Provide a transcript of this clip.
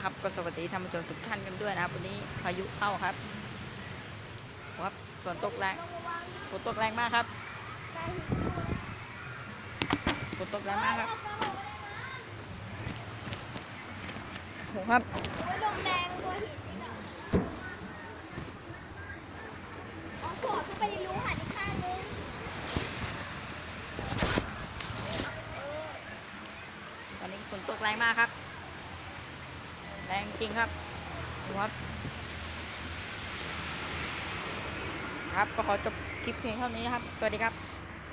ครับก็สวัสดีท่านผู้ชมทุกท่านกันด้วยนะครับวันนี้พายุเข้าครับฝนตกแรงมากครับฝนตกแรงมากครับโหครับลมแดงตัวหินนี่ค่ะอ๋อโผล่เข้าไปในรูหันอีกข้างนึงตอนนี้ฝนตกแรงมากครับแรงจริงครับครับก็ขอจบคลิปเพียงเท่านี้นะครับสวัสดีครับ